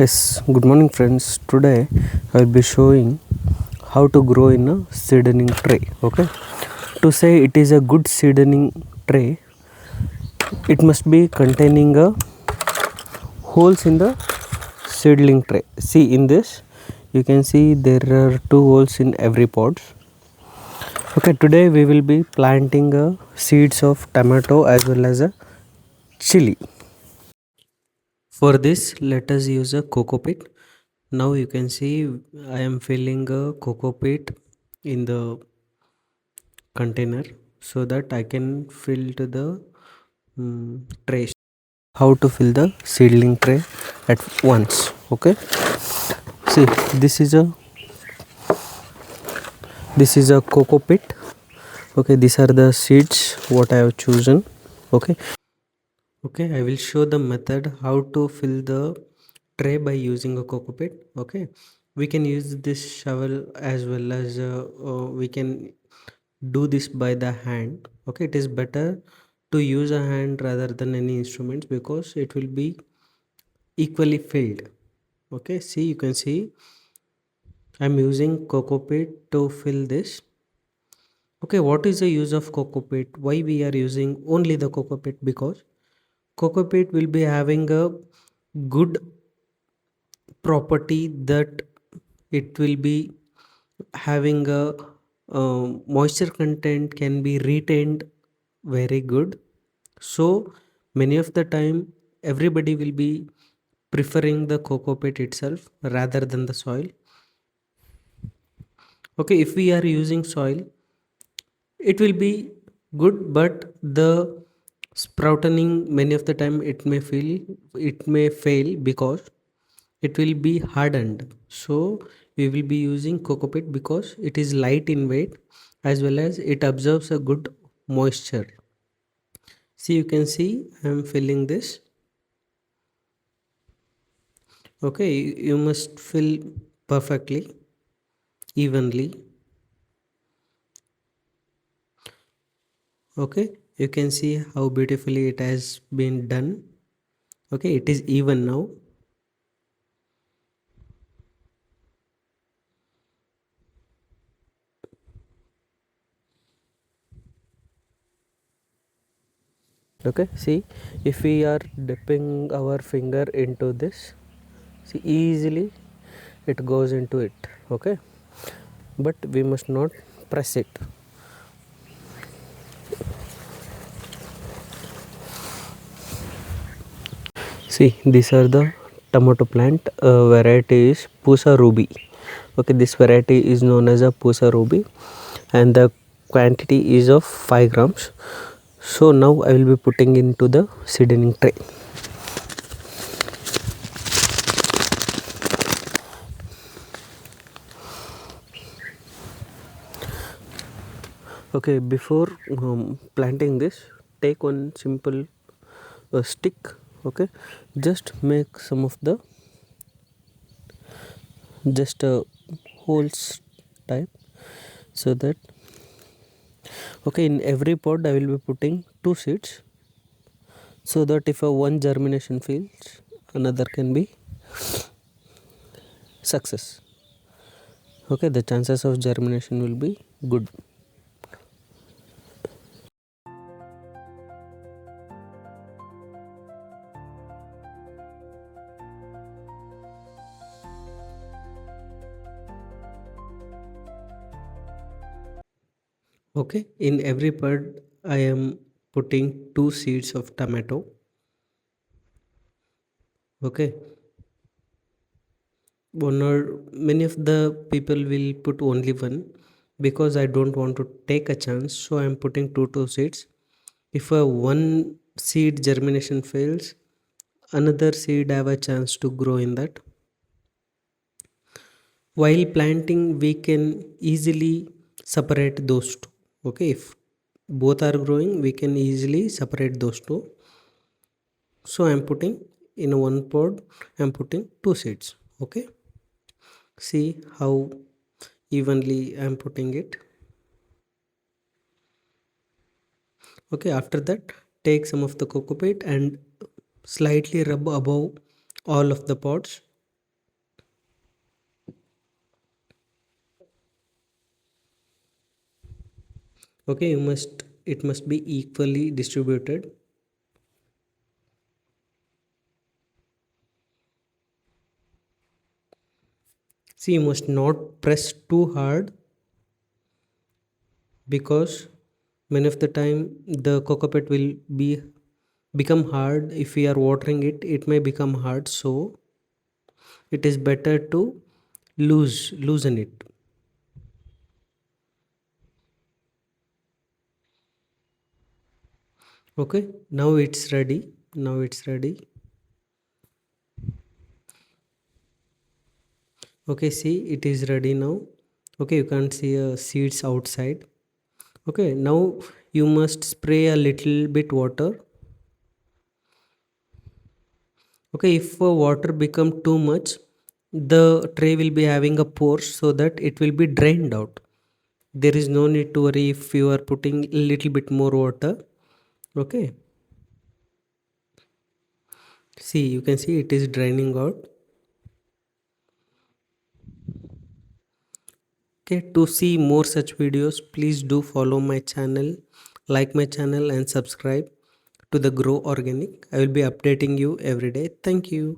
Yes, good morning friends. Today I will be showing how to grow in a seedling tray. Okay, to say it is a good seedling tray, it must be containing a holes in the seedling tray. See in this, you can see there are two holes in every pot. Okay, today we will be planting seeds of tomato as well as a chili. For this, let us use a coco pit. Now you can see I am filling a coco pit in the container so that I can fill to the tray. How to fill the seedling tray at once? Okay. See, this is a coco pit. Okay, these are the seeds what I have chosen. Okay. Okay, I will show the method how to fill the tray by using a coco pit. Okay, we can use this shovel as well as we can do this by the hand. Okay, it is better to use a hand rather than any instruments because it will be equally filled. Okay, see, you can see I'm using coco pit to fill this. Okay, what is the use of coco pit? Why we are using only the coco pit? Because coco pit will be having a good property that it will be having a moisture content can be retained very good. So many of the time everybody will be preferring the coco pit itself rather than the soil. Okay, if we are using soil, it will be good, but the sprouting many of the time it may fail because it will be hardened. So we will be using coco pit because it is light in weight as well as it absorbs a good moisture. See, you can see I am filling this. Okay, you must fill perfectly evenly. Okay, you can see how beautifully it has been done. Okay, it is even now. Okay, see, if we are dipping our finger into this, see, easily it goes into it. Okay, but we must not press it. See, these are the tomato plant. Variety is Pusa ruby. Okay, this variety is known as a Pusa ruby, and the quantity is of 5 grams. So now I will be putting into the seedling tray. Okay, before planting this, take one simple stick. Okay, just make some of the just holes type so that okay, in every pod I will be putting 2 seeds so that if a one germination fails, another can be success. Okay, the chances of germination will be good. Okay, in every pod I am putting 2 seeds of tomato. Okay, one or many of the people will put only one because I don't want to take a chance, so I am putting two seeds. If a one seed germination fails, another seed have a chance to grow in that. While planting we can easily separate those two. Okay, if both are growing we can easily separate those two. So I am putting in one pod, I am putting 2 seeds. Okay, see how evenly I am putting it. Okay, after that take some of the coco peat and slightly rub above all of the pods. Okay, it must be equally distributed. See, you must not press too hard, because many of the time the coconut will be become hard. If we are watering it, it may become hard, so it is better to loosen it. Okay, now it's ready. Okay, see, it is ready now. Okay, you can't see seeds outside. Okay, now you must spray a little bit water. Okay, if water become too much, the tray will be having a pore, so that it will be drained out. There is no need to worry if you are putting a little bit more water. Okay, see, you can see it is draining out. Okay, to see more such videos, please do follow my channel, like my channel and subscribe to the Grow Organic. I will be updating you every day. Thank you.